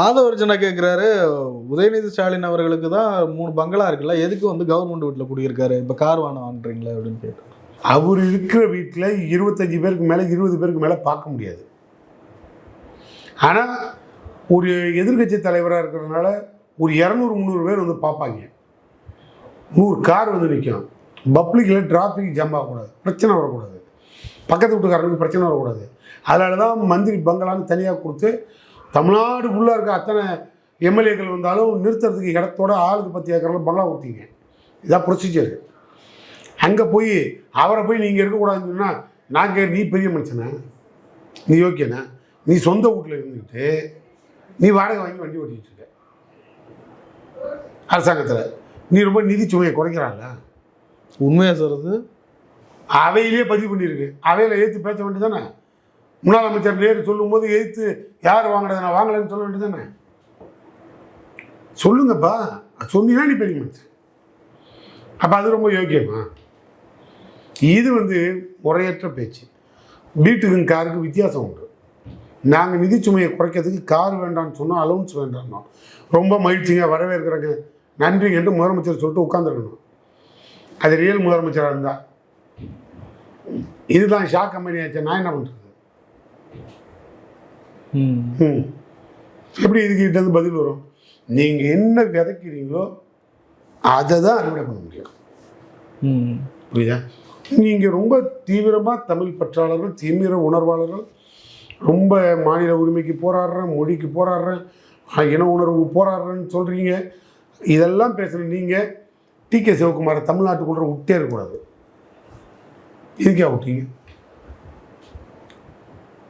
ஆதவர்ஜனா கேட்குறாரு, உதயநிதி ஸ்டாலின் அவர்களுக்கு தான் 3 பங்களா இருக்குல்ல, எதுக்கு வந்து கவர்மெண்ட் வீட்டில் குடியிருக்காரு, இப்போ கார் வாங்குறீங்களா அப்படின்னு கேட்டு. அவர் இருக்கிற வீட்டில் 25 பேருக்கு மேலே 20 பேருக்கு மேலே பார்க்க முடியாது. ஆனால் ஒரு எதிர்கட்சி தலைவராக இருக்கிறதுனால ஒரு 200-300 பேர் வந்து பார்ப்பாங்க. 100 கார் வந்து நிற்கும். பப்ளிக்கில் டிராஃபிக் ஜாம் ஆகக்கூடாது, பிரச்சனை வரக்கூடாது, பக்கத்து வீட்டுக்காரங்களுக்கு பிரச்சனை வரக்கூடாது. அதனால தான் மந்திரி பங்களான்னு தனியாக கொடுத்து தமிழ்நாடு ஃபுல்லாக இருக்க அத்தனை எம்எல்ஏக்கள் வந்தாலும் நிறுத்துறதுக்கு இடத்தோட ஆளுக்கு 10 ஏக்கரில் பங்களா கொடுத்தீங்க. இதான் ப்ரொசீஜர். அங்கே போய் அவரை போய் நீங்கள் இருக்கக்கூடாதுன்னு சொன்னால் நான் நீ பெரிய மனுஷனா, நீ ஓகேண்ணா, நீ சொந்த வீட்டில் இருந்துக்கிட்டு நீ வாடகை வாங்கி வண்டி ஓட்டிகிட்டு இருக்க அரசாங்கத்தில், நீ ரொம்ப நிதி சுமையை குறைக்கிறாங்களா? உண்மையாக சார் அது அவையிலே பதிவு பண்ணியிருக்கு. அவையில் ஏற்று பேச வேண்டியது தானே. முன்னாள் அமைச்சர் நேரு சொல்லும்போது எதிர்த்து யார் வாங்கினது, நான் வாங்கலைன்னு சொல்ல வேண்டியது தானே. சொல்லுங்கப்பா, சொன்னீங்கன்னா நீ பெரிய மனுஷன். அப்போ அது ரொம்ப யோக்கியமா? இது வந்து முறையற்ற பேச்சு. வீட்டுக்கும் காருக்கு வித்தியாசம் உண்டு. நாங்கள் நிதி சுமையை குறைக்கிறதுக்கு கார் வேண்டாம்னு சொன்னோம், அலவுன்ஸ் வேண்டாம்னோம். ரொம்ப மகிழ்ச்சிங்க, வரவேற்கிறேங்க, நன்றிங்க என்று முதலமைச்சர் சொல்லிட்டு உட்காந்துருக்கணும். அது ரியல் முதலமைச்சராக இருந்தால். இதுதான் ஷா கம்பெனி ஆச்சு, நான் என்ன பண்ணுறது? எப்படி இதுக்கிட்ட இருந்து பதில் வரும்? நீங்கள் என்ன விதைக்கிறீங்களோ அதை தான் அறுவடை பண்ண முடியும். புரியுதா? நீங்கள் ரொம்ப தீவிரமாக தமிழ் பற்றாளர்கள், தீவிர உணர்வாளர்கள், ரொம்ப மாநில உரிமைக்கு போராடுறேன், மொழிக்கு போராடுறேன், இன உணர்வு போராடுறேன்னு சொல்கிறீங்க. இதெல்லாம் பேசுகிற நீங்கள் டி.கே. சிவகுமாரை தமிழ்நாட்டுக்குள்ள விட்டே இருக்கக்கூடாது. இதுக்கே விட்டீங்க?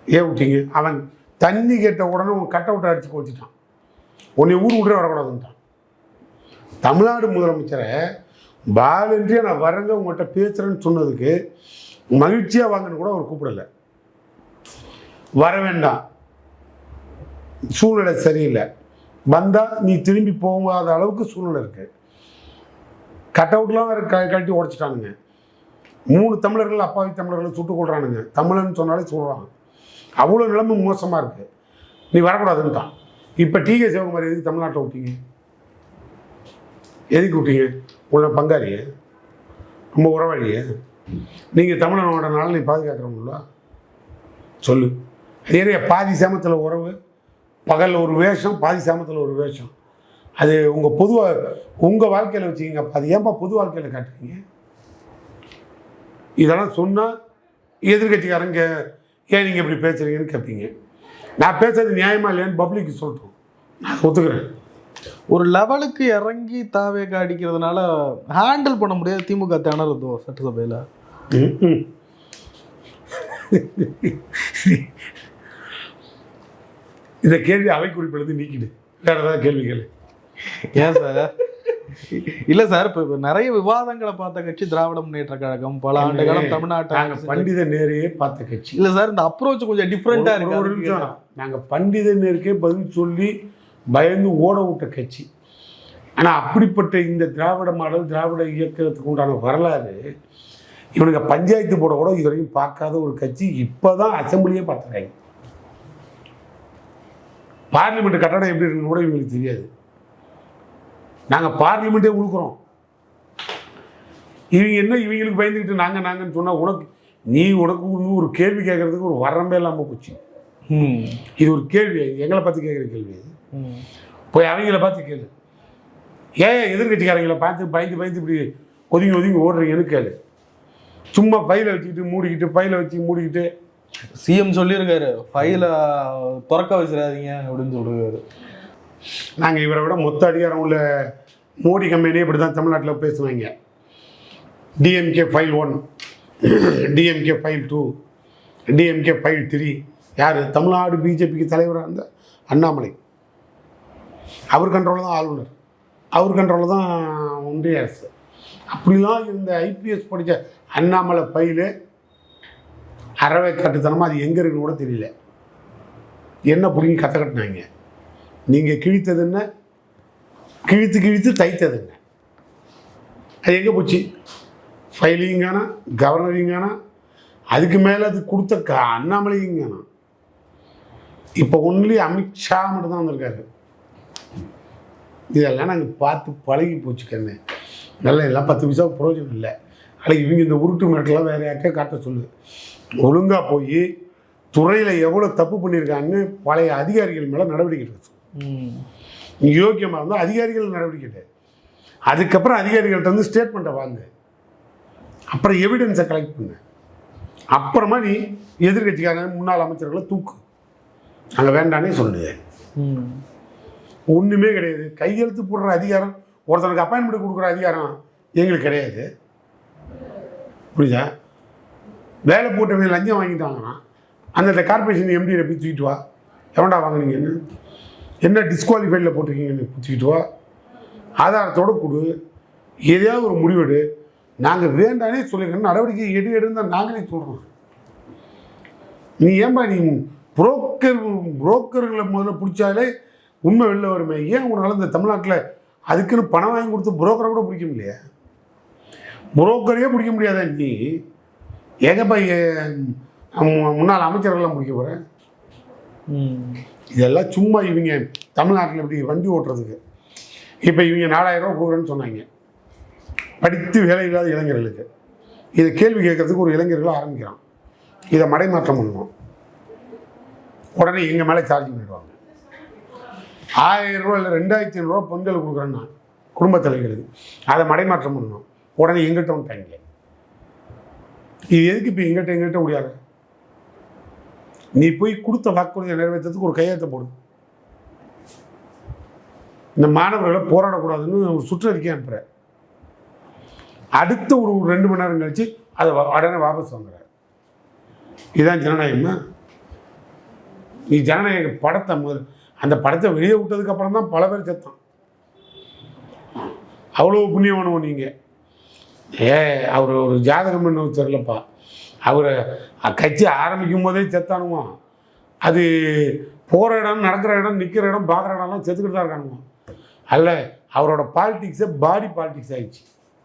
ஏன் விட்டீங்க? அவன் தண்ணி கேட்ட உடனே உன் கட் அவுட்டை அடித்து கொடுத்துட்டான். உன்னை ஊர் விட்டே வரக்கூடாதுன்ட்டான். தமிழ்நாடு முதலமைச்சரை வாலண்டியாக நான் வரங்க உங்கள்கிட்ட பேசுகிறேன்னு சொன்னதுக்கு மகிழ்ச்சியாக வாங்கன்னு கூட அவர் கூப்பிடலை. வர வேண்டாம், சூழ்நிலை சரியில்லை, வந்தால் நீ திரும்பி போகாத அளவுக்கு சூழ்நிலை இருக்குது. கட் அவுட்லாம் கழட்டி உடச்சிட்டானுங்க. 3 தமிழர்கள் அப்பாவி தமிழர்களை சுட்டுக் கொள்றானுங்க. தமிழன்னு சொன்னாலே சொல்கிறாங்க. அவ்வளோ நிலைமை மோசமாக இருக்குது. நீ வரக்கூடாதுன்ட்டான். இப்போ டி.கே. சிவகுமார் எதுக்கு தமிழ்நாட்டை விட்டீங்க? எதுக்கு விட்டீங்க? உள்ள பங்காளியே, ரொம்ப உறவாளியே. நீங்கள் தமிழனோடனால நீ பாதுகாக்கிறவங்களா சொல்லு. ஏரியா பாதி சாமத்தில் உறவு, பகல் ஒரு வேஷம், பாதி சாமத்தில் ஒரு வேஷம். அது உங்கள் பொதுவாக உங்கள் வாழ்க்கையில் வச்சுக்கிங்க. அது ஏன்பா பொது வாழ்க்கையில் காட்டுறீங்க? இதெல்லாம் சொன்னால் எதிர்கட்சிக்காரங்க ஏன் நீங்கள் இப்படி பேசுகிறீங்கன்னு கேட்பீங்க. நான் பேசுறது நியாயமா இல்லையான்னு பப்ளிக் சொல்லிட்டோம், நான் ஒத்துக்கிறேன். ஒரு லெவலுக்கு இறங்கி தாவேக அடிக்கிறதுனால ஹேண்டில் பண்ண முடியாது திமுக திணறதோ சட்டசபையில். இந்த கேள்வி அவை குறிப்பிலிருந்து நீக்கிடு, வேற ஏதாவது கேள்வி கேளு. ஏன் சார்? இல்லை சார், இப்போ நிறைய விவாதங்களை பார்த்த கட்சி திராவிட முன்னேற்ற கழகம். பல ஆண்டு காலம் தமிழ்நாட்டை நாங்கள் பண்டித நேரையே பார்த்த கட்சி. இல்லை சார், இந்த அப்ரோச் கொஞ்சம் டிஃப்ரெண்ட்டாக இருக்கு. ஒரு நிமிஷம், நாங்கள் பண்டித நேருக்கே பதில் சொல்லி பயந்து ஓட விட்ட கட்சி. ஆனால் அப்படிப்பட்ட இந்த திராவிட மாடல், திராவிட இயக்கத்துக்கு உண்டான வரலாறு இவனுக்கு பஞ்சாயத்து போட கூட இது வரைக்கும் பார்க்காத ஒரு கட்சி இப்போ தான் அசம்பிளியே பார்த்துருக்காங்க. பார்லிமெண்ட் கட்டடம் எப்படி இருக்குன்னு கூட இவங்களுக்கு தெரியாது. நாங்கள் பார்லிமெண்ட்டே உழுக்கிறோம். இவங்க என்ன இவங்களுக்கு பயந்துக்கிட்டு நாங்கன்னு சொன்னால் உனக்கு ஒரு கேள்வி கேட்கறதுக்கு ஒரு வரம்பே இல்லாமல் போச்சு. இது ஒரு கேள்வி, எங்களை பார்த்து கேட்குற கேள்வி. போய் அவங்கள பார்த்து கேளு, ஏன் எதிர்கட்சிக்காரங்களை பார்த்து பயந்து இப்படி ஒதுங்கி ஓடுறீங்கன்னு கேளு. சும்மா ஃபைலை வச்சுக்கிட்டு மூடிக்கிட்டு, ஃபைலை வச்சு மூடிக்கிட்டு. சிஎம் சொல்லியிருக்காரு, ஃபைலை திறக்க வச்சிடாதீங்க அப்படின்னு சொல்லியிருக்காரு. நாங்கள் இவரை விட மொத்த அதிகாரம் உள்ள மோடி கம்பெனியே இப்படி தான் தமிழ்நாட்டில் பேசுவாங்க. DMK file 1, DMK file 2, DMK file 3. யார்? தமிழ்நாடு பிஜேபிக்கு தலைவராக இருந்த அண்ணாமலை. அவர் கண்ட்ரோலில் தான் ஆளுநர், அவர் கண்ட்ரோலில் தான் ஒன்றிய அரசு. அப்படிலாம் இருந்த ஐபிஎஸ் படித்த அண்ணாமலை ஃபைலு அறவை கட்டுத்தனமாக அது எங்கே இருக்குன்னு கூட தெரியல. என்ன பிடிங்கி கற்ற கட்டினாங்க. நீங்கள் கிழித்தது என்ன, கிழித்து தைத்தது என்ன? அது எங்கே போச்சு? ஃபைலையும் காணா, கவர்னரையும் காணா, அதுக்கு மேலே அது கொடுத்த அண்ணாமலையும் காணா. இப்போ ஒன்லி அமித்ஷா மட்டும் தான் வந்திருக்காரு. இதெல்லாம் நாங்கள் பார்த்து பழகி போச்சு கண்ணு. நல்லா எல்லாம் 10 பைசா பிரயோஜனம் இல்லை. ஆனால் இவங்க இந்த உருட்டு மிரட்டெல்லாம் வேறு யாருக்கே காட்ட சொல்லு. ஒழுங்காக போய் துறையில் எவ்வளோ தப்பு பண்ணியிருக்காங்கன்னு பழைய அதிகாரிகள் மேலே நடவடிக்கை எடுக்க சொல்லு. யோக்கியமாக இருந்தால் அதிகாரிகள் நடவடிக்கை எடு. அதுக்கப்புறம் அதிகாரிகள்ட்ட வந்து ஸ்டேட்மெண்ட்டை வாங்க. அப்புறம் எவிடன்ஸை கலெக்ட் பண்ணு. அப்புறமா நீ எதிர்கட்சிக்காரங்க முன்னாள் அமைச்சர்களை தூக்கு. அங்கே வேண்டானே சொல்லுது. ஒன்றுமே கிடையாது. கையெழுத்து போடுற அதிகாரம், ஒருத்தனுக்கு அப்பாயின்மெண்ட் கொடுக்குற அதிகாரம் எங்களுக்கு கிடையாது. புரியுதா? வேலை போட்டவங்க லஞ்சம் வாங்கிட்டாங்கன்னா அந்த கார்பரேஷன் எம்டியை போய் தூக்கிட்டு வா. எவன்டா வாங்கினீங்கன்னு, என்ன டிஸ்குவாலிஃபைடில் போட்டிருக்கீங்கன்னு தூக்கிட்டு வா. ஆதாரத்தோடு கொடு. எதையாவது ஒரு முடிவெடு. நாங்கள் வேண்டானே சொல்லிக்கணும். நடவடிக்கை எடுன்னு தான் நாங்களே சொல்கிறோம். நீ ஏன்பா நீ புரோக்கர்களை முதல்ல பிடிச்சாலே உண்மை வெளில வருமே. ஏன் உங்களால் இந்த தமிழ்நாட்டில் அதுக்குன்னு பணம் வாங்கி கொடுத்து புரோக்கரை கூட பிடிக்க முடியலையா? புரோக்கரையே பிடிக்க முடியாத நீ ஏகப்பா முன்னாள் அமைச்சர்கள்லாம் பிடிக்க போகிறேன். இதெல்லாம் சும்மா இவங்க தமிழ்நாட்டில் இப்படி வண்டி ஓட்டுறதுக்கு. இப்போ இவங்க 4000 ரூபா கொடுக்குறேன்னு சொன்னாங்க படித்து வேலை இல்லாத இளைஞர்களுக்கு. இதை கேள்வி கேட்கறதுக்கு ஒரு இளைஞர்கள் ஆரம்பிக்கிறான். இதை மடைமாற்றம் பண்ணணும். உடனே எங்கள் மேலே சார்ஜ் பண்ணிடுவாங்க. 1000 ரூபா இல்லை 2500 ரூபா பொங்கல் கொடுக்குறேன்னா குடும்ப தலைவர்களுக்கு அதை மடைமாற்றம் பண்ணணும். உடனே எங்கிட்ட வந்துட்டாங்க. இது எதுக்கு இப்போ எங்கிட்ட முடியாது? நீ போய் கொடுத்த வாக்குறுதியை நிறைவேற்றத்துக்கு ஒரு கையெழுத்தை போடு. இந்த மாணவர்களை போராடக்கூடாதுன்னு ஒரு சுற்றறிக்கை அனுப்புகிற. அடுத்த ஒரு 2 மணி நேரம் கழிச்சு அதை உடனே வாபஸ் வாங்குற. இதுதான் ஜனநாயகம்னா? நீ ஜனநாயக படத்தை அந்த படத்தை வெளியே விட்டதுக்கப்புறம் தான் பல பேர் செத்தான். அவ்வளோ புண்ணியமானவன் நீங்கள். அவர் ஒரு ஜாதகம் என்ன தெரியலப்பா. அவர் கட்சி ஆரம்பிக்கும் போதே செத்தானுமா. அது போகிற இடம், நடக்கிற இடம், நிற்கிற இடம், பார்க்குற இடம்லாம் செத்துக்கிட்டு தான் இருக்கானுமா. அல்ல, அவரோட பாலிட்டிக்ஸை பாடி பாலிட்டிக்ஸ் ஆகிடுச்சு.